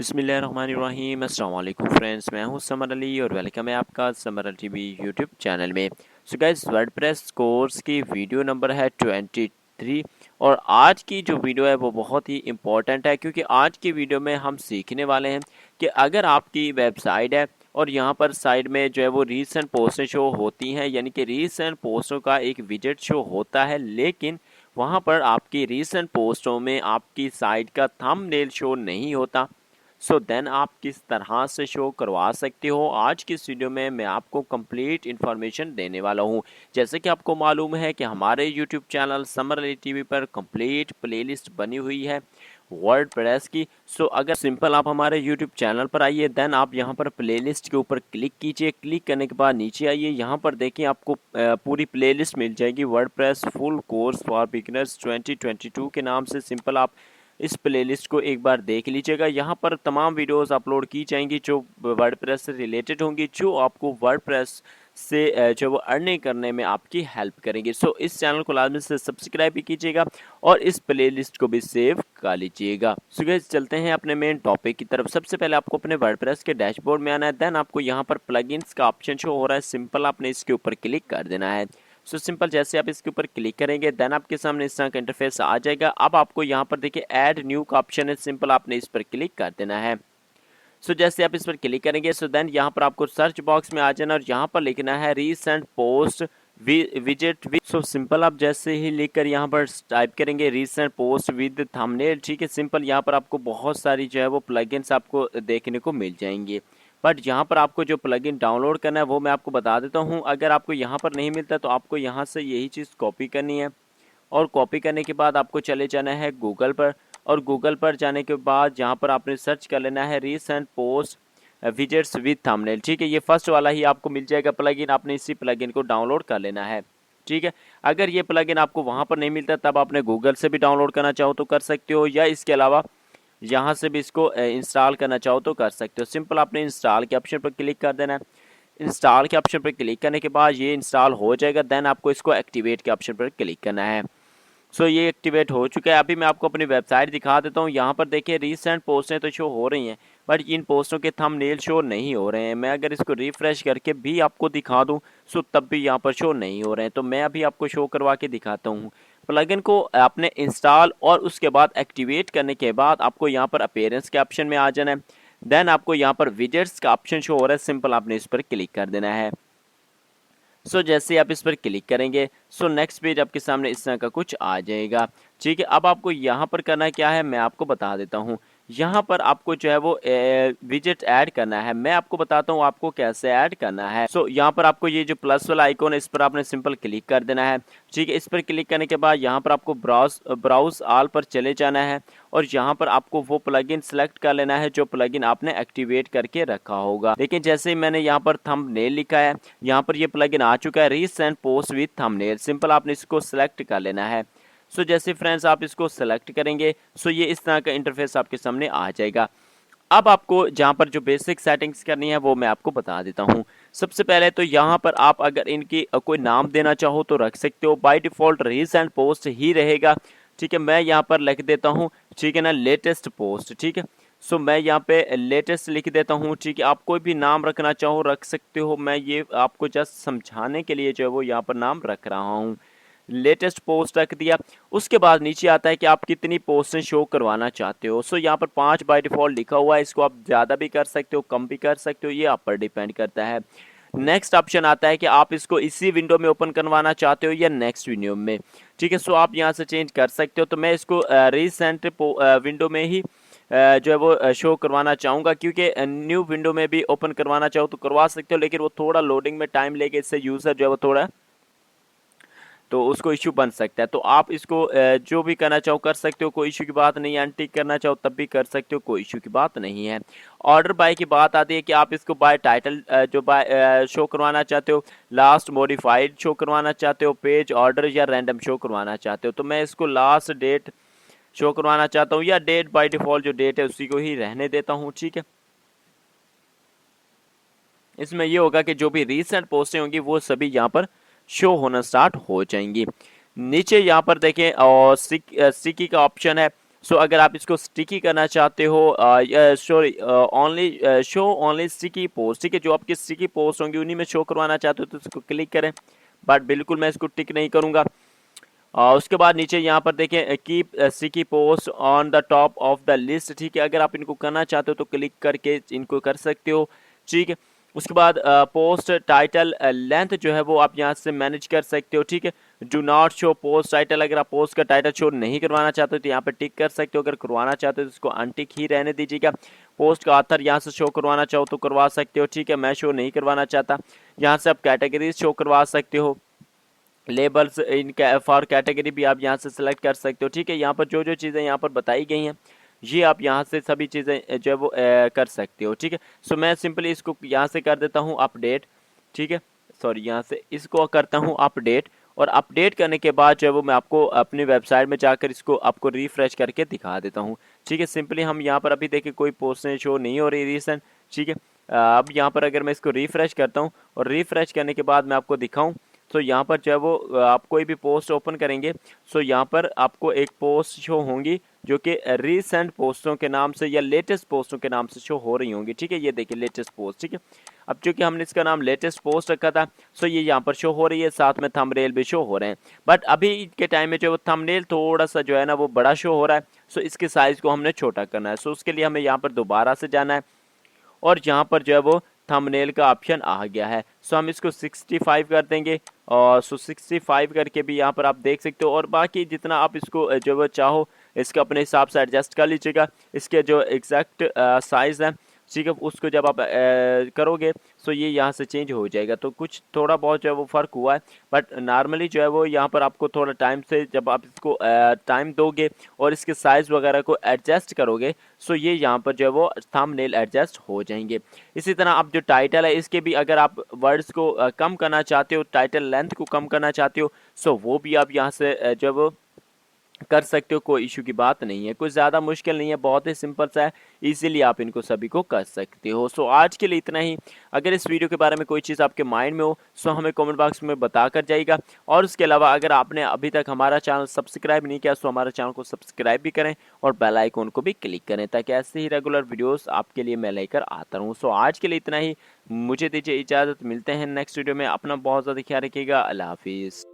बिस्मिल्लाहिर्रहमानिर्रहीम। अस्सलाम वालेकुम फ्रेंड्स, मैं हूं समर अली और वेलकम है आपका summer Ali TV YouTube channel में। सो गाइस, वर्डप्रेस कोर्स की वीडियो नंबर है 23 और आज की जो वीडियो है वो बहुत ही इम्पोर्टेंट है, क्योंकि आज की वीडियो में हम सीखने वाले हैं कि अगर आपकी वेबसाइट है और यहाँ पर साइड में जो है वो रीसेंट पोस्टें शो होती हैं, यानी कि रीसेंट पोस्टों का एक विजेट शो होता है, लेकिन वहाँ पर आपकी रीसेंट पोस्टों में आपकी साइट का थंबनेल शो नहीं होता। सो देन आप किस तरह से शो करवा सकते हो, आज की इस वीडियो में मैं आपको कंप्लीट इन्फॉर्मेशन देने वाला हूं। जैसे कि आपको मालूम है कि हमारे YouTube channel summer Ali TV पर कंप्लीट प्लेलिस्ट बनी हुई है वर्डप्रेस की। सो अगर सिंपल आप हमारे यूट्यूब चैनल पर आइए, देन आप यहां पर प्लेलिस्ट के ऊपर क्लिक कीजिए। क्लिक करने के बाद नीचे आइए, यहां पर देखिए आपको पूरी प्लेलिस्ट मिल जाएगी WordPress full course for beginners 2022 के नाम से। सिंपल आप इस प्लेलिस्ट को एक बार देख लीजिएगा। यहाँ पर तमाम वीडियोस अपलोड की जाएंगी जो वर्डप्रेस से रिलेटेड होंगी, जो आपको वर्डप्रेस से जो वो अर्निंग करने में आपकी हेल्प करेंगे। सो इस चैनल को लाजमी से सब्सक्राइब भी कीजिएगा और इस प्लेलिस्ट को भी सेव कर लीजिएगा। सो गाइस, चलते हैं अपने मेन टॉपिक की तरफ। सबसे पहले आपको अपने वर्डप्रेस के डैशबोर्ड में आना है। देन आपको यहाँ पर प्लगइन्स का ऑप्शन शो हो रहा है, सिंपल आपने इसके ऊपर क्लिक कर देना है। सो सिंपल जैसे आप इसके ऊपर क्लिक करेंगे, देन आपके सामने इस तरह का इंटरफेस आ जाएगा। अब आपको यहाँ पर देखिए ऐड न्यू का ऑप्शन है, सिंपल आपने इस पर क्लिक कर देना है। सो जैसे आप इस पर क्लिक करेंगे, सो देन यहाँ पर आपको सर्च बॉक्स में आ जाना और यहाँ पर लिखना है रीसेंट पोस्ट विजेट। सो सिंपल आप जैसे ही लिखकर यहाँ पर टाइप करेंगे रीसेंट पोस्ट विद थंबनेल, ठीक है। सिंपल यहाँ पर आपको बहुत सारी जो है वो प्लगइन्स आपको देखने को मिल जाएंगे, बट यहाँ पर आपको जो प्लगइन डाउनलोड करना है वो मैं आपको बता देता हूँ। अगर आपको यहाँ पर नहीं मिलता तो आपको यहाँ से यही चीज़ कॉपी करनी है और कॉपी करने के बाद आपको चले जाना है गूगल पर, और गूगल पर जाने के बाद यहाँ पर आपने सर्च कर लेना है recent post widgets with thumbnail, ठीक है। ये फर्स्ट वाला ही आपको मिल जाएगा प्लगइन, आपने इसी प्लगइन को डाउनलोड कर लेना है, ठीक है। अगर ये प्लगइन आपको वहाँ पर नहीं मिलता तब आपने गूगल से भी डाउनलोड करना चाहो तो कर सकते हो, या इसके अलावा यहाँ से भी इसको इंस्टॉल करना चाहो तो कर सकते हो। सिंपल आपने इंस्टॉल के ऑप्शन पर क्लिक कर देना है। इंस्टॉल के ऑप्शन पर क्लिक करने के बाद ये इंस्टॉल हो जाएगा। देन आपको इसको एक्टिवेट के ऑप्शन पर क्लिक करना है। सो ये एक्टिवेट हो चुका है। अभी मैं आपको अपनी वेबसाइट दिखा देता हूँ। यहाँ पर देखिए रीसेंट पोस्टें तो शो हो रही हैं, बट इन पोस्टों के थंबनेल शो नहीं हो रहे हैं। मैं अगर इसको रिफ्रेश करके भी आपको दिखा दूँ सो तब भी यहाँ पर शो नहीं हो रहे हैं। तो मैं अभी आपको शो करवा के दिखाता हूँ। प्लगइन को आपने इंस्टॉल और उसके बाद एक्टिवेट करने के बाद आपको यहाँ पर अपीयरेंस के ऑप्शन में आ जाना है। देन आपको यहाँ पर विजेट्स का ऑप्शन शो हो रहा है, सिंपल आपने इस पर क्लिक कर देना है। सो जैसे आप इस पर क्लिक करेंगे, सो नेक्स्ट पेज आपके सामने इस तरह का कुछ आ जाएगा, ठीक है। अब आपको यहाँ पर करना क्या है मैं आपको बता देता हूँ। यहाँ पर आपको जो है वो विजेट ऐड करना है। मैं आपको बताता हूँ आपको कैसे ऐड करना है। सो यहाँ पर आपको ये जो प्लस वाला आइकॉन है इस पर आपने सिंपल क्लिक कर देना है, ठीक है। इस पर क्लिक करने के बाद यहाँ पर आपको ब्राउज ऑल पर चले जाना है और यहाँ पर आपको वो प्लगइन सेलेक्ट कर लेना है जो प्लगइन आपने एक्टिवेट करके रखा होगा। लेकिन जैसे ही मैंने यहाँ पर थंबनेल लिखा है, यहाँ पर ये प्लगइन आ चुका है recent post with thumbnail, simple आपने इसको सेलेक्ट कर लेना है। सो जैसे फ्रेंड्स आप इसको सेलेक्ट करेंगे, सो ये इस तरह का इंटरफेस आपके सामने आ जाएगा। अब आपको जहाँ पर जो बेसिक सेटिंग्स करनी है वो मैं आपको बता देता हूँ। सबसे पहले तो यहाँ पर आप अगर इनकी कोई नाम देना चाहो तो रख सकते हो। बाय डिफॉल्ट रीसेंट पोस्ट ही रहेगा, ठीक है। मैं यहाँ पर लिख देता हूँ, ठीक है ना, लेटेस्ट पोस्ट, ठीक है। सो मैं यहाँ पे लेटेस्ट लिख देता हूँ, ठीक है। आप कोई भी नाम रखना चाहो रख सकते हो। मैं ये आपको जस्ट समझाने के लिए जो है वो यहाँ पर नाम रख रहा हूँ। लेटेस्ट पोस्ट रख दिया। उसके बाद नीचे आता है कि आप कितनी पोस्टें शो करवाना चाहते हो। सो यहाँ पर 5 बाय डिफॉल्ट लिखा हुआ है, इसको आप ज़्यादा भी कर सकते हो कम भी कर सकते हो, ये आप पर डिपेंड करता है। नेक्स्ट ऑप्शन आता है कि आप इसको इसी विंडो में ओपन करवाना चाहते हो या नेक्स्ट विंडो में, ठीक है। सो आप यहाँ से चेंज कर सकते हो। तो मैं इसको रीसेंट विंडो में ही जो है वो शो करवाना चाहूँगा, क्योंकि न्यू विंडो में भी ओपन करवाना चाहो तो करवा सकते हो, लेकिन वो थोड़ा लोडिंग में टाइम लेके इससे यूज़र जो है वो थोड़ा तो उसको इशू बन सकता है। तो आप इसको जो भी करना चाहो कर सकते हो, कोई इशू की बात नहीं है। अनटिक करना चाहो तब भी कर सकते हो, कोई इशू की बात नहीं है। ऑर्डर बाय की बात आती है कि आप इसको बाय टाइटल जो बाय शो करवाना चाहते हो, लास्ट मॉडिफाइड शो करवाना चाहते हो, पेज ऑर्डर या रैंडम शो करवाना चाहते हो। तो मैं इसको लास्ट डेट शो करवाना चाहता हूँ, या डेट बाय डिफॉल्ट जो डेट है उसी को ही रहने देता हूँ, ठीक है। इसमें ये होगा कि जो भी रीसेंट पोस्टें होंगी वो सभी यहाँ पर शो होना स्टार्ट हो जाएंगी। नीचे यहाँ पर देखें और सिकी का ऑप्शन है। सो अगर आप इसको स्टिकी करना चाहते हो, sorry show only sticky post, ठीक है, जो आपकी स्टिकी पोस्ट होंगी उन्हीं में शो करवाना चाहते हो तो इसको क्लिक करें, बट बिल्कुल मैं इसको टिक नहीं करूंगा। उसके बाद नीचे यहाँ पर देखें keep sticky post on the top of the list, ठीक है, अगर आप इनको करना चाहते हो तो क्लिक करके इनको कर सकते हो, ठीक है। उसके बाद पोस्ट टाइटल लेंथ जो है वो आप यहाँ से मैनेज कर सकते हो, ठीक है। Do not show post title, अगर आप पोस्ट का टाइटल शो नहीं करवाना चाहते हो तो यहाँ पे टिक कर सकते हो, अगर करवाना चाहते हो तो इसको अनटिक ही रहने दीजिएगा। पोस्ट का ऑथर यहाँ से शो करवाना चाहो तो करवा सकते हो, ठीक है, मैं शो नहीं करवाना चाहता। यहाँ से आप कैटेगरीज शो करवा सकते हो, लेबल्स इन फॉर कैटेगरी भी आप यहाँ से सिलेक्ट कर सकते हो, ठीक है। यहाँ पर जो जो चीज़ें यहाँ पर बताई गई हैं ये आप यहाँ से सभी चीज़ें जो है वो कर सकते हो, ठीक है। सो मैं सिंपली इसको यहाँ से कर देता हूँ अपडेट, ठीक है, सॉरी यहाँ से इसको करता हूँ अपडेट, और अपडेट करने के बाद जो है वो मैं आपको अपनी वेबसाइट में जाकर इसको आपको रिफ्रेश करके दिखा देता हूँ, ठीक है। सिंपली हम यहाँ पर अभी देखिए कोई पोस्टें शो नहीं हो रही रिसेंट, ठीक है। अब यहाँ पर अगर मैं इसको रिफ्रेश करता हूँ और रिफ्रेश करने के बाद मैं आपको दिखाऊँ तो यहाँ पर जो है वो आप कोई भी पोस्ट ओपन करेंगे सो यहाँ पर आपको एक पोस्ट शो होंगी जो कि रीसेंट पोस्टों के नाम से या लेटेस्ट पोस्टों के नाम से शो हो रही होंगी, ठीक है। ये देखिए लेटेस्ट पोस्ट, ठीक है। अब चूंकि हमने इसका नाम लेटेस्ट पोस्ट रखा था सो ये यहाँ पर शो हो रही है, साथ में थंबनेल भी शो हो रहे हैं, बट अभी के टाइम में जो थंबनेल थोड़ा सा जो है ना वो बड़ा शो हो रहा है, सो इसके साइज को हमने छोटा करना है। सो उसके लिए हमें यहाँ पर दोबारा से जाना है और यहाँ पर जो है वो थंबनेल का ऑप्शन आ गया है, सो हम इसको 65 कर देंगे, और सो 65 करके भी यहाँ पर आप देख सकते हो, और बाकी जितना आप इसको जो वो चाहो इसके अपने हिसाब से एडजस्ट कर लीजिएगा। इसके जो एग्जैक्ट साइज़ है, ठीक है, उसको जब आप करोगे सो ये यहाँ से चेंज हो जाएगा, तो कुछ थोड़ा बहुत जो है वो फ़र्क हुआ है, बट नॉर्मली जो है वो यहाँ पर आपको थोड़ा टाइम से जब आप इसको टाइम दोगे और इसके साइज़ वगैरह को एडजस्ट करोगे सो ये यहाँ पर जो है वो थंबनेल एडजस्ट हो जाएंगे। इसी तरह आप जो टाइटल है इसके भी अगर आप वर्ड्स को कम करना चाहते हो, टाइटल लेंथ को कम करना चाहते हो सो वो भी आप यहाँ से जो है वो कर सकते हो, कोई इशू की बात नहीं है, कुछ ज़्यादा मुश्किल नहीं है, बहुत ही सिंपल सा है, इजीली आप इनको सभी को कर सकते हो। सो आज के लिए इतना ही। अगर इस वीडियो के बारे में कोई चीज़ आपके माइंड में हो सो हमें कमेंट बॉक्स में बता कर जाइएगा, और उसके अलावा अगर आपने अभी तक हमारा चैनल सब्सक्राइब नहीं किया तो हमारे चैनल को सब्सक्राइब भी करें और बेल आइकन को भी क्लिक करें ताकि ऐसे ही रेगुलर वीडियोज़ आपके लिए मैं लेकर आता रहूँ। सो आज के लिए इतना ही, मुझे दीजिए इजाज़त, मिलते हैं नेक्स्ट वीडियो में, अपना बहुत ज़्यादा ख्याल रखिएगा, अल्लाह हाफिज़।